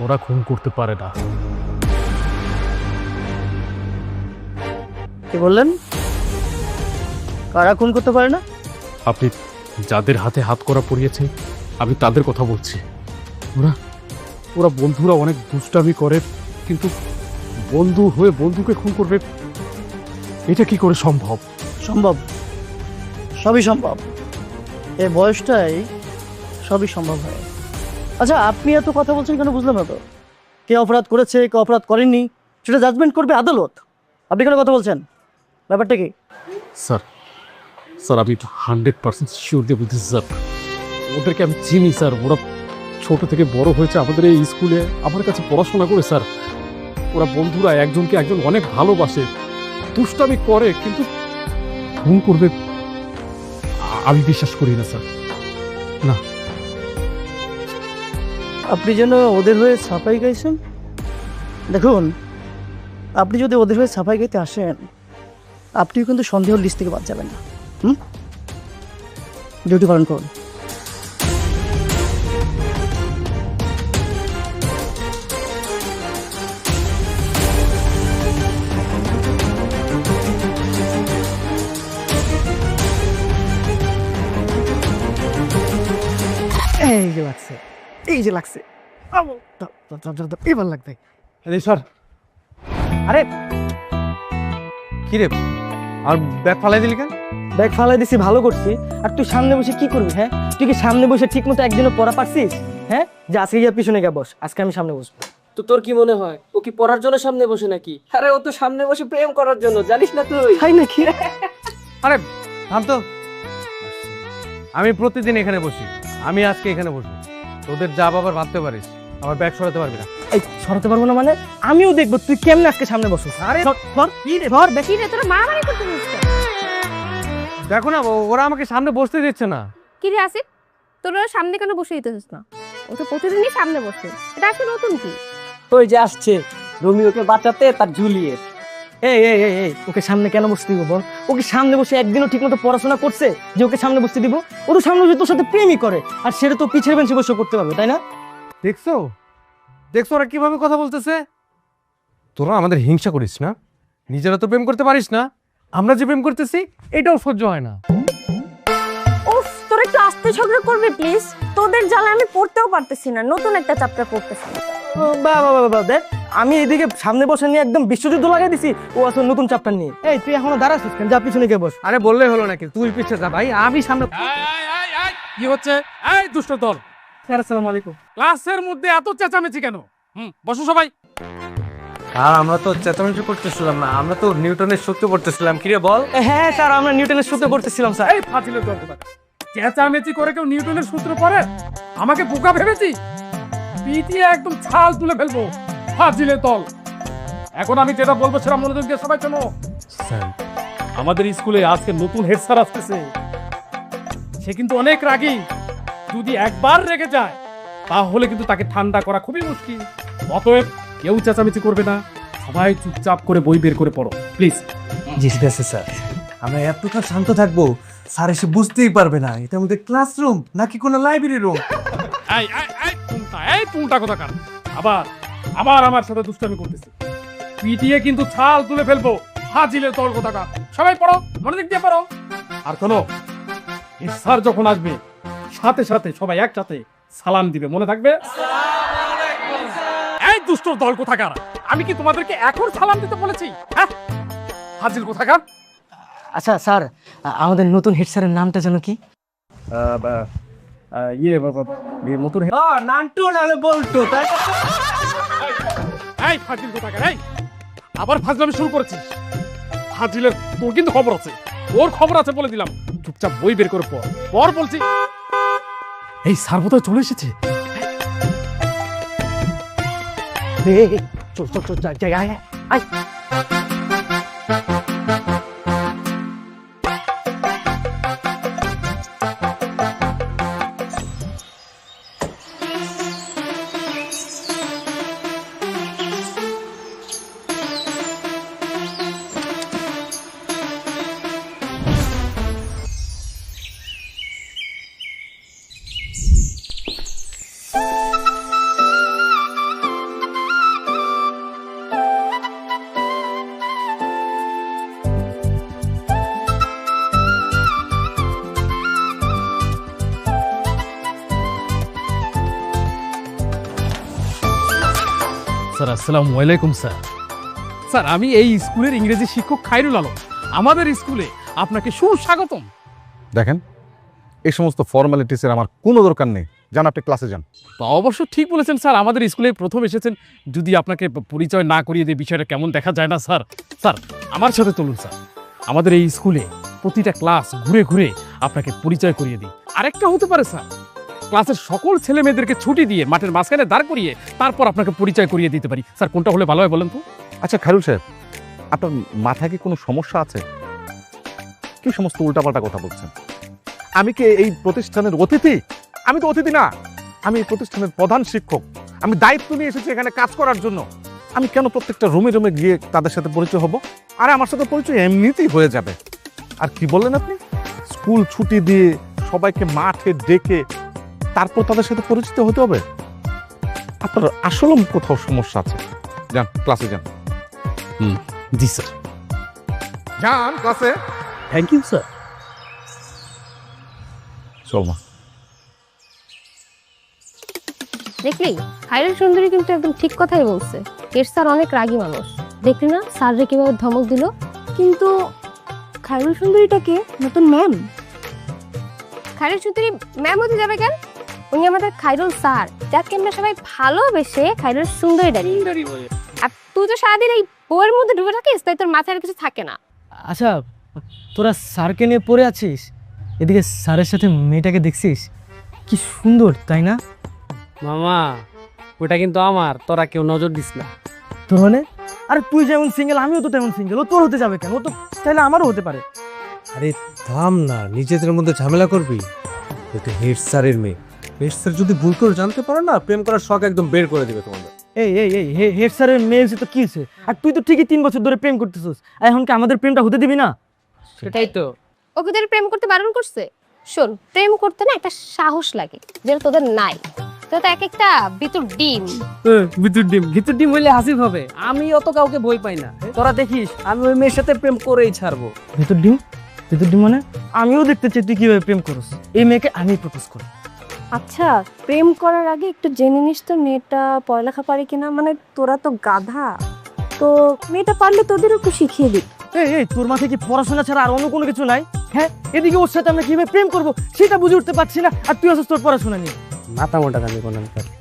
ওরা খুন করতে পারে না। কি বললেন? কারা খুন করতে পারে না? আপনি যাদের হাতে হাত করা পড়িয়েছে আমি তাদের কথা বলছি। ওরা ওরা বন্ধুরা অনেক দুষ্টামি করে, কিন্তু বন্ধু হয়ে বন্ধুকে খুন করবে এটা কি করে সম্ভব? সম্ভব, সবই সম্ভব। এই বয়সটাই সবই সম্ভব হয়। আচ্ছা, আপনি এত কথা বলছেন কেন বুঝলাম না তো। কে অপরাধ করেছে কে অপরাধ করেননি সেটা জাজমেন্ট করবে আদালত। আপনি কেন কথা বলছেন? ব্যাপারটা কি? স্যার স্যার আমি 100% শিওর দিয়ে বলতেছি স্যার, ওদেরকে আমি চিনি স্যার। ওরা ছোট থেকে বড় হয়েছে আমাদের এই স্কুলে, আমার কাছে পড়াশোনা করে স্যার। ওরা বন্ধুরা একজনকে একজন অনেক ভালোবাসে, দুষ্টামি করে, কিন্তু খুন করবে আমি বিশ্বাস করি না স্যার, না। আপনি যেন ওদের হয়ে সাফাই গাইছেন। দেখুন, আপনি যদি ওদের হয়ে সাফাই গাইতে আসেন আপনিও কিন্তু সন্দেহ লিস্ট থেকে বাদ যাবেন না। ডিউটি পালন করুন। এই যে লাগছে, এই যে লাগছে, এবার লাগবে। স্যার, আরে কি রে, আর ব্যাগ ফালাই দিলি কেন? ব্যাগ ফালাই দিছি ভালো করছি। আর তুই সামনে বসে কি করবি? হ্যাঁ, তুই কি সামনে বসে ঠিক মতো একদিনও পড়া পারছিস? হ্যাঁ, যে আজকে গিয়ে পিছনে গিয়ে বস, আজকে আমি সামনে বসবো। তো তোর কি মনে হয় ও কি পড়ার জন্য সামনে বসে নাকি? আরে ও তো সামনে বসে প্রেম করার জন্য, জানিস না তুই? তাই নাকি? আরে থাম তো, আমি প্রতিদিন এখানে বসি, আমি আজকে এখানে বসবো। তোদের যা বাবার ভাবতে পারিস, আমার ব্যাগ সরাতে পারবি না। এই সরাতে পারবো না মানে? আমিও দেখবো তুই কেমনে আজকে সামনে বসিস। আরে ধর কি রে, ধর বেশি। কি রে তোরা মারামারি করতে বসছিস? দেখো না, ওরা আমাকে সামনে বসতে দিচ্ছে না। কি রে আসিফ, তোরা সামনে কেন বসে দিতেছিস না? ও তো প্রতিদিনই সামনে বসে, এটা আসলে নতুন কি? ওই যে আসছে রোমিওকে বাঁচাতে তার জুলিয়েট। এই এই এই এই ওকে সামনে কেন বসতে দিব বল? ওকে সামনে বসে একদিনও ঠিক মতো পড়াশোনা করছে যে ওকে সামনে বসতে দিব? ও তো সামনে বসে তোর সাথে প্রেমই করে, আর সেটা তো পিছের বেঞ্চে বসে করতে পারবে, তাই না? দেখছো দেখছো ওরা কিভাবে কথা বলতেছে? তোরা আমাদের হিংসা করিস না, নিজেরা তো প্রেম করতে পারিস না, আমরা যে প্রেম করতেছি এটাও সহ্য হয় না। উফ, তোরা একটু আস্তে ঝগড়া করবি প্লিজ। তোদের জ্বালা আমি পড়তেও পারতেছি না, নতুন একটা চ্যাপ্টার পড়তেছি। বাহ বাহ বাহ, দেখ আমি এদিকে সামনে বসে নিয়ে একদম বিশ্বযুদ্ধ লাগাই দিছি, ও আসলে নতুন চ্যাপ্টার নিয়ে। এই তুই এখনো দাঁড়াছিস কেন? যা পিছনে গিয়ে বস। আরে বললেই হলো নাকি, তুই পিছিয়ে যা ভাই, আমি সামনে। কি হচ্ছে? এই দুষ্ট দল, স্যার আসসালামু আলাইকুম। ক্লাসের মধ্যে এত চেঁচামেচি কেন? বসো সবাই। আর আমরা তো চেঁচামেচি করতেছিলাম না, আমরা তো নিউটনের সূত্র পড়তেছিলাম। কিরে বল। হ্যাঁ স্যার, আমরা নিউটনের সূত্র পড়তেছিলাম স্যার। এই ফাজিলের দল কোথাকার! চেঁচামেচি করে কেউ নিউটনের সূত্র পড়ে? আমাকে বোকা ভেবেছি? পিটিয়ে একদম ছাল তুলে ফেলবো, ফাজিলের দল। এখন আমি যেটা বলবো সেটা মনোযোগ দিয়ে সবাই শোনো। স্যার, আমাদের স্কুলে আজকে নতুন হেড স্যার আসতেছে। সে কিন্তু অনেক রাগী, যদি একবার রেগে যায় তাহলে কিন্তু তাকে ঠান্ডা করা খুবই মুশকিল। অতএব কেউ চেঁচামেচি করবে না, সবাই চুপচাপ করে বই বের করে পড়ো প্লিজ। জি ঠিক আছে স্যার, আমরা এতটা শান্ত থাকবো স্যার এসে বুঝতেই পারবে না এটা আমাদের ক্লাসরুম নাকি কোনো লাইব্রেরি রুম। এই পুংটা কোথাকার! আবার আবার আমার সাথে দুষ্টামি করতেছে। পিটিয়ে কিন্তু ছাল তুলে ফেলবো, হাজিলের দল কোথাকার! সবাই পড়ো, মনোযোগ দিয়ে পড়ো। আর শোনো, স্যার যখন আসবে সাথে সাথে সবাই একসাথে সালাম দিবে, মনে থাকবে? এই দুষ্টর দল কোথাকার! আমি কি তোমাদেরকে এখন সালাম দিতে বলেছি? হ্যাঁ, হাজিল কোথাকার! আচ্ছা স্যার, আমাদের নতুন হেড স্যারের নামটা যেন কি? নতুন নান্টু নালে বলতো তাই। এই ফাজিল কোথাকার! এই আবার ফাজলামি শুরু করেছিস? ফাজিলের তোর কিন্তু খবর আছে, ওর খবর আছে বলে দিলাম। চুপচাপ বই বের করে পড়, পড় বলছি। এই স্যার বোধহয় চলে এসেছে। চল চল চল, জায়গায় আয়। আসসালামু আলাইকুম স্যার। স্যার আমি এই স্কুলের ইংরেজি শিক্ষক খায়রুল আলম। আমাদের স্কুলে আপনাকে সুস্বাগতম। দেখেন, এই সমস্ত ফর্মালিটিসের আমার কোনো দরকার নেই। যান, আপনি ক্লাসে যান। তা অবশ্য ঠিক বলেছেন স্যার, আমাদের স্কুলে প্রথম এসেছেন, যদি আপনাকে পরিচয় না করিয়ে দিয়ে বিষয়টা কেমন দেখা যায় না স্যার। স্যার আমার সাথে চলুন স্যার, আমাদের এই স্কুলে প্রতিটা ক্লাস ঘুরে ঘুরে আপনাকে পরিচয় করিয়ে দিই। আরেকটা হতে পারে স্যার, ক্লাসের সকল ছেলে মেয়েদেরকে ছুটি দিয়ে মাঠের মাঝখানে দাঁড় করিয়ে তারপর আপনাকে পরিচয় করিয়ে দিতে পারি। স্যার কোনটা হলে ভালো হয় বলেন তো? আচ্ছা খায়রুল সাহেব, আপনার মাথায় কি কোনো সমস্যা আছে? কি সমস্ত উল্টাপাল্টা কথা বলছেন? আমি কি এই প্রতিষ্ঠানের অতিথি? আমি তো অতিথি না, আমি এই প্রতিষ্ঠানের প্রধান শিক্ষক। আমি দায়িত্ব নিয়ে এসেছি এখানে কাজ করার জন্য। আমি কেন প্রত্যেকটা রুমে রুমে গিয়ে তাদের সাথে পরিচয় হব? আরে আমার সাথে পরিচয় এমনিতেই হয়ে যাবে। আর কি বললেন আপনি? স্কুল ছুটি দিয়ে সবাইকে মাঠে ডেকে তারপর তাদের সাথে পরিচিত হতে হবে? আপনার আসলে কোথাও সমস্যা আছে। যান, ক্লাসে যান। জি স্যার। যান ক্লাসে। Thank you sir. চল মা। দেখলি খায়রুল সুন্দরী কিন্তু একদম ঠিক কথাই বলছে। এর স্যার অনেক রাগী মানুষ, দেখলি না স্যাররে কিভাবে ধমক দিল। কিন্তু খায়রুল সুন্দরীটাকে নতুন ম্যাম। খায়রুল সুন্দরী ম্যাম হতে যাবে কেন? উনি আমাদের খায়রুল স্যার, যাকে আমরা সবাই ভালোবেসে খায়রুল সুন্দরী ডাকি। আর তুই তো সারাদিন এই বইয়ের মধ্যে ডুবে থাকিস, তাই তোর মাথায় আর কিছু থাকে না। আচ্ছা, তোরা স্যারকে নিয়ে পড়ে আছিস, এদিকে স্যারের সাথে মেয়েটাকে দেখছিস, কি সুন্দর তাই না? মামা ওটা কিন্তু আমার, তোরা কেউ নজর দিস না। তোর মানে? আরে তুই যেমন সিঙ্গেল আমিও তো তেমন সিঙ্গেল। ও তোর হতে যাবে কেন? ও তো তাহলে আমারও হতে পারে। আরে থাম না, নিজেদের মধ্যে ঝামেলা করবি। এটা হেড স্যারের মেয়ে। হেড স্যার যদি ভুল করে জানতে পারে না, প্রেম করার শখ একদম বের করে দেবে তোমাদের। এই এই এই হেড স্যারের মেয়ে হচ্ছে তো কি হয়েছে? আর তুই তো ঠিকই 3 বছর ধরে প্রেম করতেছিস, আর এখন কি আমাদের প্রেমটা হতে দিবি না? সেটাই তো। ওকে তোদের প্রেম করতে বারণ করছে? শোন, প্রেম করতে না একটা সাহস লাগে, যেটা তোদের নাই। তো এক একটা ভিতর ডিম। ভিতর ডিম হইলে হাসিব হবে। আমি অত কাউকে ভয় পাই না। তোরা দেখিস আমি ওই মেয়ের সাথে প্রেম করেই ছাড়বো। ভেতর ডিম? ভেতর ডিম মানে? আমিও দেখতে চাই তুই কিভাবে প্রেম করিস। এই মেয়েকে আমি প্রপোজ করি। আচ্ছা, প্রেম করার আগে একটু জেনে নিস তো মেয়েটা পড়ালেখা পারে কিনা। মানে তোরা তো গাধা, তো মেয়েটা পারলে তোদেরও একটু শিখিয়ে দিক। এই এই তোর মাথায় কি পড়াশোনা ছাড়া আর অন্য কোনো কিছু নাই? হ্যাঁ, এদিকে ওর সাথে আমরা কিভাবে প্রেম করবো সেটা বুঝে উঠতে পারছি না, আর তুই আসছিস তোর পড়াশোনা নিয়ে। মাথা মোটা দামি কোন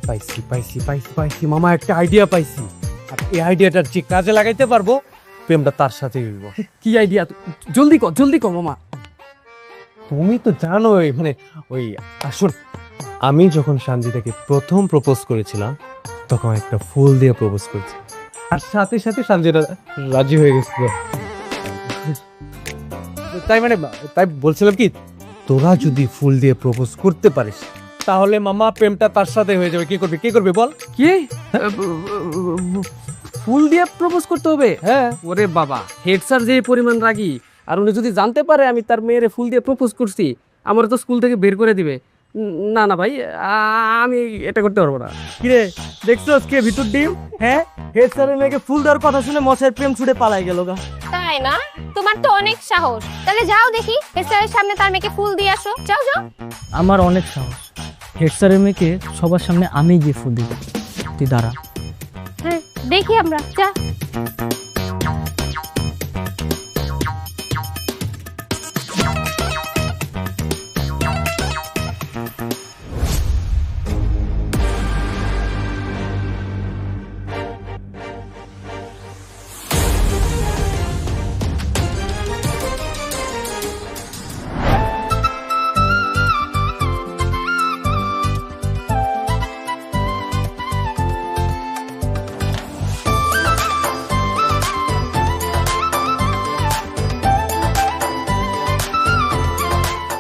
পাইছি পাইছি পাইছি পাইছি মামা, একটা আইডিয়া পাইছি। আর এই আইডিয়াটা যে কাজে লাগাইতে পারবো, প্রেমটা তার সাথে হইব। কি আইডিয়া? জলদি কর মামা। তুমি তো জানোই, মানে ওই আসুন, আমি যখন সঞ্জিতাকে প্রথম প্রপোজ করেছিলাম তখন একটা ফুল দিয়ে প্রপোজ করেছি, আর সাথে সাথে সঞ্জিতা রাজি হয়ে গেছিল। তাই বলছিলাম কি, তোরা যদি ফুল দিয়ে প্রপোজ করতে পারিস তাহলে মামা প্রেমটা তার সাথে হয়ে যাবে। কি করবি বল? কি ফুল দিয়ে প্রপোজ করতে হবে? হ্যাঁ। ওরে বাবা, হেড স্যার যে পরিমাণ রাগী, আর উনি যদি জানতে পারে আমি তার মেয়েরে ফুল দিয়ে প্রপোজ করছি, আমার তো স্কুল থেকে বের করে দিবে। না না ভাই, আমি এটা করতে পারবো না। কিরে দেখছস কে ভিতর ডিম? হ্যাঁ, হেড স্যারের মেয়েকে ফুল দেওয়ার কথা শুনে মশার প্রেম ছুটে পালাই গেল গা। তাই না? তোমার তো অনেক সাহস। তাহলে যাও দেখি হেড স্যারের সামনে তার মেয়েকে ফুল দিয়ে আসো। যাও যাও। আমার অনেক সাহস। হেড স্যারের মেয়েকে সবার সামনে আমি গিয়ে ফুল দিব। তুই দাঁড়া। হ্যাঁ দেখি আমরা। যা।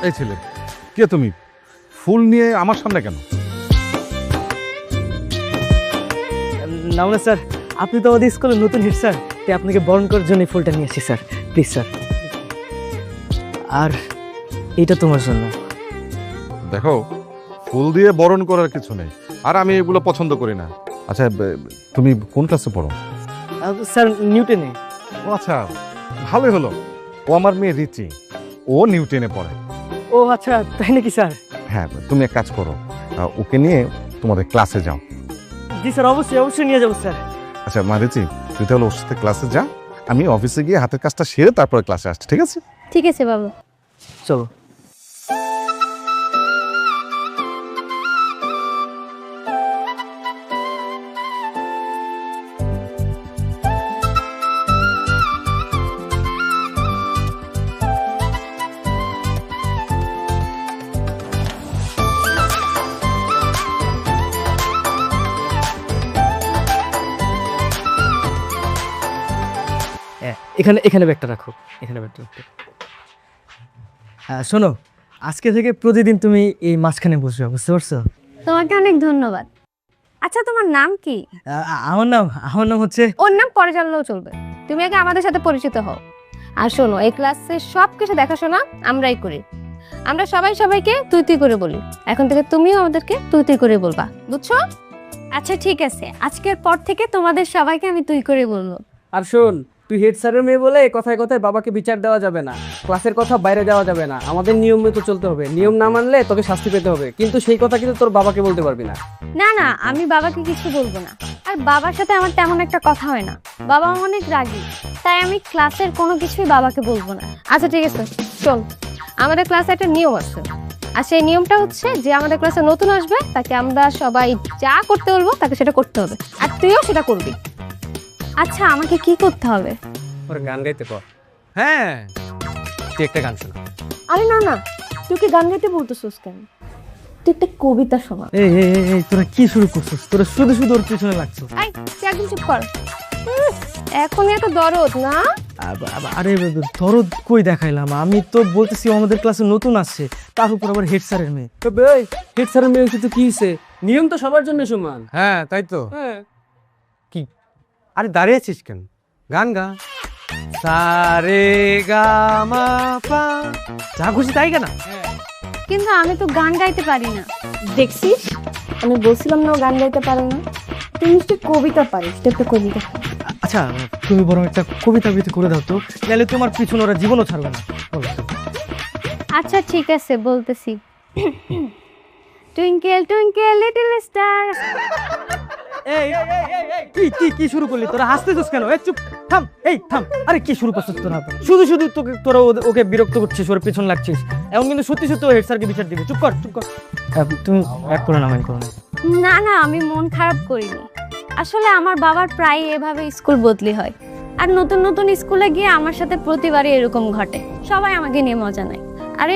এই ছেলে, কে তুমি? ফুল নিয়ে আমার সামনে কেন? না মানে স্যার, আপনি তো আমাদের স্কুলের নতুন হেড স্যার, তাই আপনাকে বরণ করার জন্য ফুলটা নিয়ে আসি স্যার। Please sir. আর এটা তোমার জন্য। দেখো, ফুল দিয়ে বরণ করার কিছু নেই, আর আমি এগুলো পছন্দ করি না। আচ্ছা, তুমি কোন ক্লাসে পড়ো? স্যার নিউটনে। ও আচ্ছা, ভালোই হলো। ও আমার মেয়ে রিচি, ও নিউটনে পড়ে। ও আচ্ছা, তাই নাকি স্যার? হ্যাঁ, তুমি এক কাজ করো, ওকে নিয়ে তোমাদের ক্লাসে যাও। জি স্যার, অবশ্যই অবশ্যই নিয়ে যাবো স্যার। আচ্ছা মারিচি, তুই তাহলে ওর সাথে ক্লাসে যা, আমি অফিসে গিয়ে হাতের কাজটা সেরে তারপরে ক্লাসে আসছি, ঠিক আছে? ঠিক আছে বাবা। চলো। এখানে এখানে ব্যাগটা রাখো, এখানে ব্যাগটা রাখো। শোনো, আজকে থেকে প্রতিদিন তুমি এই মাঝখানে বসবে, বুঝতে পারছো? তোমাকে অনেক ধন্যবাদ। আচ্ছা তোমার নাম কি? আমার নাম হচ্ছে। ওর নাম পরে জানলেও চলবে, তুমি আগে আমাদের সাথে পরিচিত হও। আর শোনো, এই ক্লাসে সব কিছু দেখাশোনা আমরাই করি। আমরা সবাই সবাইকে তুই তুই করে বলি। এখন থেকে তুমিও আমাদেরকে তুই তুই করে বলবা, বুঝছো? আচ্ছা ঠিক আছে, আজকের পর থেকে তোমাদের সবাইকে আমি তুই করে বলবো। আর শোন, তুই হেড স্যারের মেয়ে বলে কথায় কথায় বাবাকে বিচার দেওয়া যাবে না, ক্লাসের কথা বাইরে দেওয়া যাবে না, আমাদের নিয়ম মতো চলতে হবে। নিয়ম না মানলে তোকে শাস্তি পেতে হবে, কিন্তু সেই কথা কিন্তু তোর বাবাকে বলতে পারবি না। না না, আমি বাবাকে কিছু বলবো না। আর বাবার সাথে আমার তেমন একটা কথা হয় না, বাবা অনেক রাগী, তাই আমি ক্লাসের কোনো কিছুই বাবাকে বলবো না। আচ্ছা ঠিক আছে, শোন, আমাদের ক্লাসে একটা নিয়ম আছে, আর সেই নিয়মটা হচ্ছে যে আমাদের ক্লাসে নতুন আসবে তাকে আমরা সবাই যা করতে বলবো তাকে সেটা করতে হবে, আর তুইও সেটা করবি। আচ্ছা আমাকে কি করতে হবে? ওর গান গাইতে কর। হ্যাঁ, তুই একটা গান শোনা। আরে না না, তুই কি গান গাইতে বলতেছিস কেন? তুই একটা কবিতা শোনা। এই তোরা কি শুরু করছিস? তোরা শুধু শুধু ওর পিছনে লাগছো। আই তুই একদম চুপ কর। এখন এত দরদ না? আরে দরদ কই দেখাইলাম? আমি তো বলতেছি আমাদের ক্লাসে নতুন আসছে, তার উপর আবার হেড স্যারের মেয়ে। হেড স্যারের মেয়ে কিন্তু কি হয়েছে? নিয়ম তো সবার জন্য সমান। হ্যাঁ তাই তো। হ্যাঁ, আরে দাঁড়িয়ে আছিস কেন? গান গা। সারে গা মা পা, যা খুশি তাই গানা। কিন্তু আমি তো গান গাইতে পারি না। দেখছিস, আমি বলছিলাম না ও গান গাইতে পারে না। তুই নিশ্চয়ই কবিতা পারিস, তুই একটা কবিতা। আচ্ছা তুমি বরং একটা কবিতা আবৃত্তি করে দাও তো, নাহলে তোমার পিছনে ওরা জীবনও ছাড়বে না। বলো। আচ্ছা ঠিক আছে, বলতেছি। Twinkle twinkle little star. এই কি শুরু করলি তোরা? হাসতেছিস কেন? এই চুপ, থাম, এই থাম। আরে কি শুরু করছিস তোরা? শুধু শুধু তোরা ওকে বিরক্ত করছিস, ওর পেছন লাগছিস। এখন কিন্তু সত্যি সত্যি হেড স্যারকে বিচার দিবে। চুপ কর। তুমি এক করে না, মাইন্ড করো না। না না, আমি মন খারাপ করিনি। আসলে আমার বাবার প্রায় এভাবে স্কুল বদলি হয়, আর নতুন নতুন স্কুলে গিয়ে আমার সাথে প্রতিবারই এরকম ঘটে। সবাই আমাকে নিয়ে মজা নেয়। আরে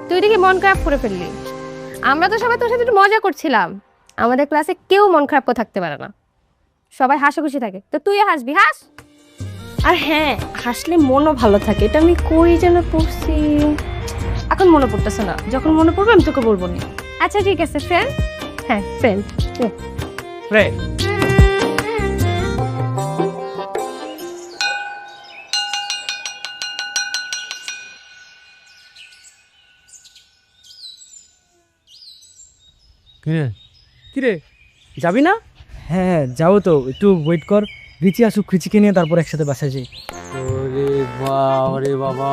তুই দেখি মন খারাপ করে ফেললি। আমরা তো সবাই তোর সাথে একটু মজা করছিলাম। আমাদের ক্লাসে কেউ মন খারাপ করে থাকতে পারে না, সবাই হাসাখুশি থাকে। তো তুইও হাসবি, হাস। আর হ্যাঁ, হাসলে মনও ভালো থাকে। এটা আমি কই যেন পড়ছি, এখন মনে পড়তেছে না। যখন মনে পড়বে আমি তোকে বলবো না। আচ্ছা ঠিক আছে, ফ্রেন্ড। হ্যাঁ ফ্রেন্ড। কিরে যাবি না? হ্যাঁ যাও তো, একটু ওয়েট কর। রিচি আসুক, রিচিকে নিয়ে তারপর একসাথে বাসায় যাই। ওরে বাবা,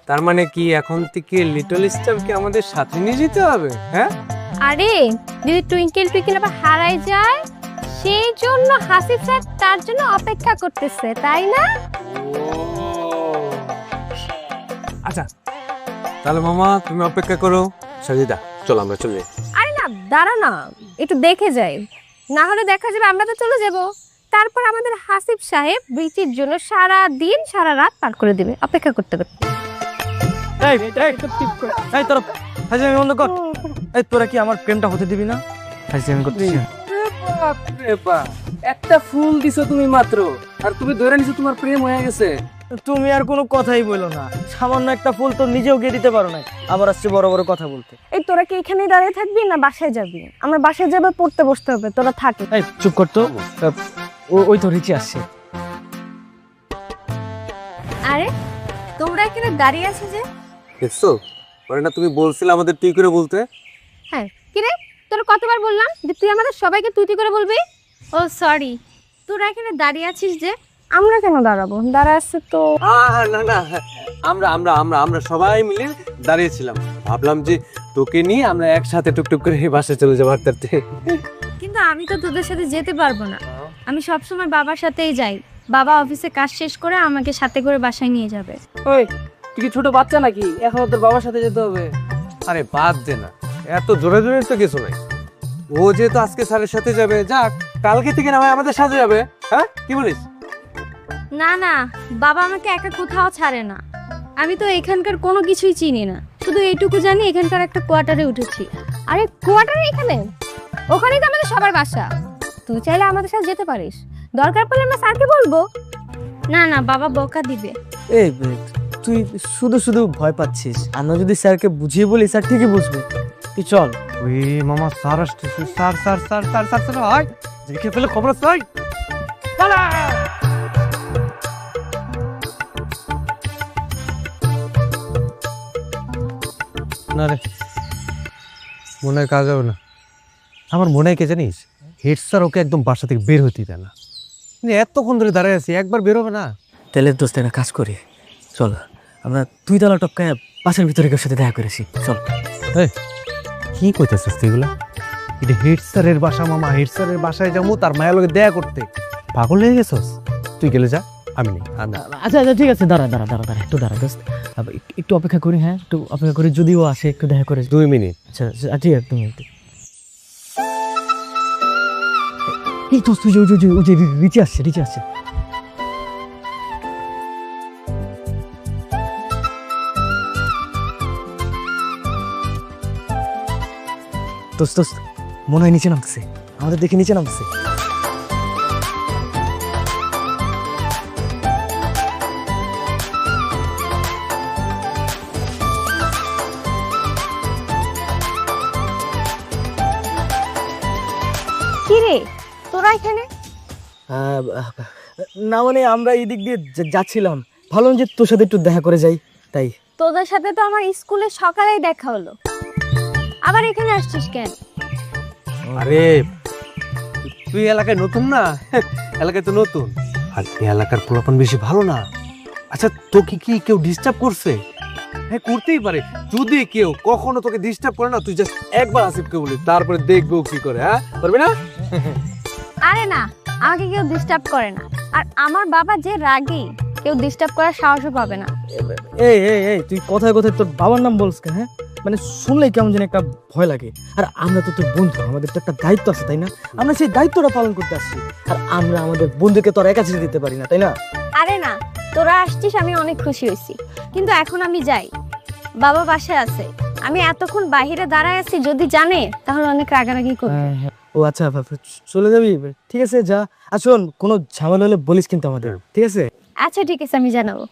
তার মানে কি এখন থেকে লিটল স্টারকে আমাদের সাথে নিয়ে যেতে হবে? হ্যাঁ, আরে যদি টুইঙ্কেল টুইঙ্কেল আবার হারাই যায়, সেই জন্য হাসিব স্যার তার জন্য অপেক্ষা করতেছে, তাই না? আচ্ছা তাহলে মামা তুমি অপেক্ষা করো, সাজিদা চল আমরা চলে যাই। আরে না, দাঁড়া না, একটু দেখে যাই, না হলে দেখা যাবে আমরা তো চলে যাব। তারপর আমাদের হাসিব সাহেব বৃষ্টির জন্য সারা দিন সারা রাত পার করে দিবে, অপেক্ষা করতে করতে। এই তোরা হাসিমি বন্ধ কর। এই তোরা কি আমার প্রেমটা হতে দিবি না? হাসিমি করতেছি। একটা ফুল দিছো তুমি মাত্র, আর তুমি ধরে নিছো তোমার প্রেম হয়ে গেছে। তুমি আর কোনো কথাই বলো না। সামান্য একটা ফুল তো নিজেও গিয়ে দিতে পারো না, আবার আসছে বড় বড় কথা বলতে। এই তোরা কি এখানেই দাঁড়িয়ে থাকবি না বাসায় যাবি? আমরা বাসায় যাবে, পড়তে বসতে হবে, তোরা থাকি। এই চুপ কর তো। ওই তো রিচি আসছে। আরে তোমরা এখানে দাঁড়িয়ে আছো যে? দেখছো, পরে না তুমি বলছিলে আমাদের তুই করে বলতে? হ্যাঁ, কি রে, তোরা কতবার বললাম যে তুই আমাদের সবাইকে তুই তুই করে বলবি? ও সরি, তোরা এখানে দাঁড়িয়ে আছিস যে? আমরা কেন দাঁড়াবো? দাঁড়ায় আছে তো। না না, আমরা আমরা আমরা আমরা সবাই মিলে দাঁড়িয়েছিলাম, ভাবলাম যে তোকে নিয়ে আমরা একসাথে টুকটুক করে বাসায় চলে যাবো হাঁটতে। কিন্তু আমি তো তোদের সাথে যেতে পারবো না, আমি সবসময় বাবার সাথেই যাই। বাবা অফিসে কাজ শেষ করে আমাকে সাথে করে বাসায় নিয়ে যাবে। ওই তুই কি ছোট বাচ্চা নাকি এখন তোর বাবার সাথে যেতে হবে? আরে বাদ দে না, এত জোরে জোরে তো কিছু নাই। ও যেহেতু আজকে স্যারের সাথে যাবে, যাক, কালকে থেকে না হয় আমাদের সাথে যাবে। হ্যাঁ, কি বলিস? না না, বাবা আমাকে একা কোথাও ছাড়ে না। আমি তো এখানকার কোনো কিছুই চিনি না, শুধু এইটুকু জানি এখানকার একটা কোয়ার্টারে উঠেছি। আরে কোয়ার্টারে এখানে? ওখানেই তো আমাদের সবার বাসা। তুই চাইলে আমাদের সাথে যেতে পারিস, দরকার পড়লে আমরা স্যারকে বলবো। না না, বাবা বকা দিবে। এই তুই শুধু শুধু ভয় পাচ্ছিস, আমরা যদি স্যারকে বুঝিয়ে বলি স্যার ঠিকই বুঝবে। তুই চল। ওই মামা, স্যার আসতেছে। Sir sir sir sir sir sir hi, দেখে ফেলে খবর আছে। হাই না রে, মনে হয় কাজ হবে না। আমার মনে হয় কে জানিস, হেড স্যার ওকে একদম বাসা থেকে বের হতে দেয় না। এতক্ষণ ধরে দাঁড়ায় আছি, একবার বের হবে না। তেলের দোস্ত একটা কাজ করি, চল আমরা 2 তলা টপকায় বাসার ভিতরে কেউ সাথে দেখা করেছি, চল। কি কইতেছিস তুই এগুলা? এটা হেড স্যারের বাসা মামা, হেড স্যারের বাসায় যাবো তার মায়ের লগে দেখা করতে। পাগল হয়ে গেছস? তুই গেলে যা, আমি নেই। আচ্ছা আচ্ছা ঠিক আছে, দাঁড়া দাঁড়া দাঁড়া দাঁড়া, একটু দাঁড়া দোস্ত, একটু অপেক্ষা করি। হ্যাঁ, একটু অপেক্ষা করি, যদি ও আসে একটু দেখা করে। 2 মিনিট। আচ্ছা ঠিক আছে, 2 মিনিট। এই দোস্ত, ওই যে রিচে আসছে, রিচে আসছে। দোস্ত দোস্ত, মনে হয় নিচে নামছে, আমাদের দেখে নিচে নামছে। কি রে তোরা এখানে? না মানে আমরা এই দিক দিয়ে যাচ্ছিলাম, ভাবলাম যে তোর সাথে একটু দেখা করে যাই, তাই। তোদের সাথে তো আমার স্কুলে সকালেই দেখা হলো, আবার এখানে আসছিস কেন? আরে তুই এলাকায় নতুন না, এলাকায় তো নতুন, আর এই এলাকার পোলাপান বেশি ভালো না। আচ্ছা, তোকে কি কেউ ডিস্টার্ব করছে? হ্যাঁ, করতেই পারে। যদি কেউ কখনো তোকে ডিস্টার্ব করে না, তুই জাস্ট একবার আসিফকে বলি, তারপরে দেখবো কি করে। হ্যাঁ, পারবি না? আরে না, আমাকে কেউ ডিস্টার্ব করে না, আর আমার বাবা যে রাগী, কেউ ডিস্টার্ব করার সাহসও পাবে না। এই এই এই তুই কথায় কথায় তোর বাবার নাম বলছ কেন? হ্যাঁ, মানে শুনলেই কেমন যেন একটা ভয় লাগে। আর আমরা তো তোর বন্ধু, আমাদের তো একটা দায়িত্ব আছে, তাই না? আমরা সেই দায়িত্বটা পালন করতে আসছি, আর আমরা আমাদের বন্ধুকে তো আর একা ছেড়ে দিতে পারি না, তাই না? আরে না, তোরা আসছিস আমি অনেক খুশি হয়েছি, কিন্তু এখন আমি যাই, বাবা বাসায় আছে। আমি এতক্ষণ বাইরে দাঁড়ায় আছি, যদি জানে তাহলে অনেক রাগারাগি করবে। ও আচ্ছা, চলে যাবি? ঠিক আছে, যা। আর শোন, কোনো ঝামেলা হলে বলিস কিন্তু আমাদের, ঠিক আছে? আচ্ছা ঠিক আছে, আমি জানাবো।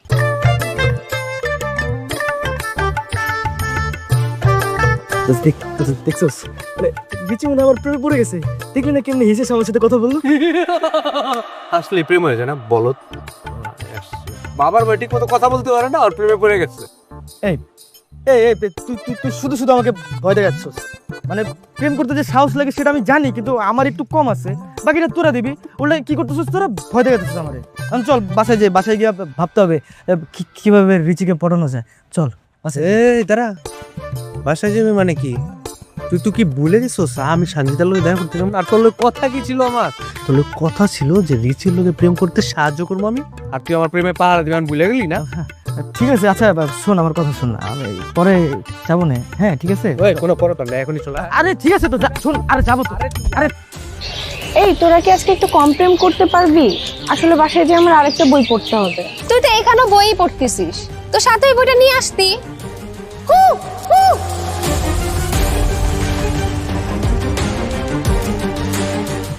দেখছোস, মানে বিচি মনে আমার প্রেমে পড়ে গেছে। দেখলি না কেমনি হেসে আমার সাথে কথা বললো? আসলে প্রেম হয়ে যায় না, বলত। বাবার ভাই ঠিক মতো কথা বলতে পারে না, আর প্রেমে পড়ে গেছে। এই এই এই তুই শুধু শুধু আমাকে ভয় দেখাচ্ছিস। মানে প্রেম করতে যে সাহস লাগে সেটা আমি জানি, কিন্তু আমার একটু কম আছে, বাকিটা তোরা দিবি। ওটা কি করতেছিস তোরা? ভয় দেখাচ্ছিস আমারে। চল বাসায় যাই, বাসায় গিয়ে ভাবতে হবে কিভাবে রিচিকে পড়ানো যায়। চল বাসায়। এই দাঁড়া, বাসায় যাবে মানে কি? তুই কি ভুলে গেছিস আমি সঞ্জিতার লোকে দেখা করতে যাবো? আর তোর লোক কথা কি ছিল? আমার তোর লোক কথা ছিল যে রিচির লোকে প্রেম করতে সাহায্য করবো আমি, আর তুই আমার প্রেমে পাহারা দিবি, আমি ভুলে গেলি না? ঠিক আছে, আচ্ছা শোন আমার কথা শোন, আমি পরে যাবো না। হ্যাঁ ঠিক আছে, কোনো পরে তো না, এখনই চলে। আরে ঠিক আছে তো, শোন, আরে যাবো তো। আরে এই তোরা কি আজকে একটু কম প্রেম করতে পারবি? আসলে বাসায় যে আমার আরেকটা বই পড়তে হবে। তুই তো এখানেও বই পড়তেছিস, তো সাথে ওই বইটা নিয়ে আসতি। হু হু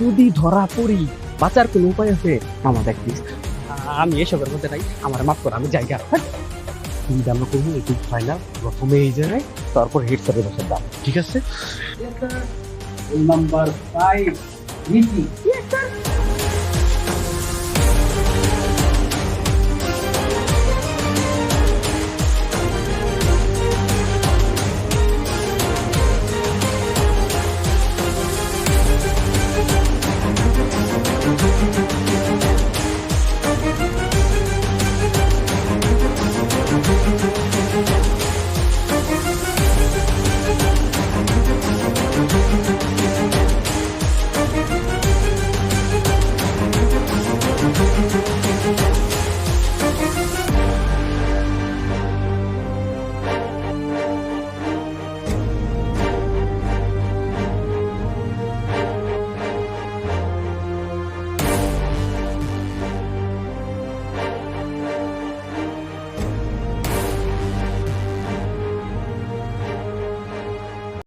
যদি ধরা পড়ি, বাঁচার কোনো উপায় আছে? মামা দেখ প্লিজ, আমি এসবের মধ্যে নাই, আমার মাফ কর, আমি জায়গা চিন্তা আমরা করবো। একটু ফাইনাল প্রথমে এই জায়গায়, তারপর হেড স্যারের বাসার দাম, ঠিক আছে? নাম্বার 5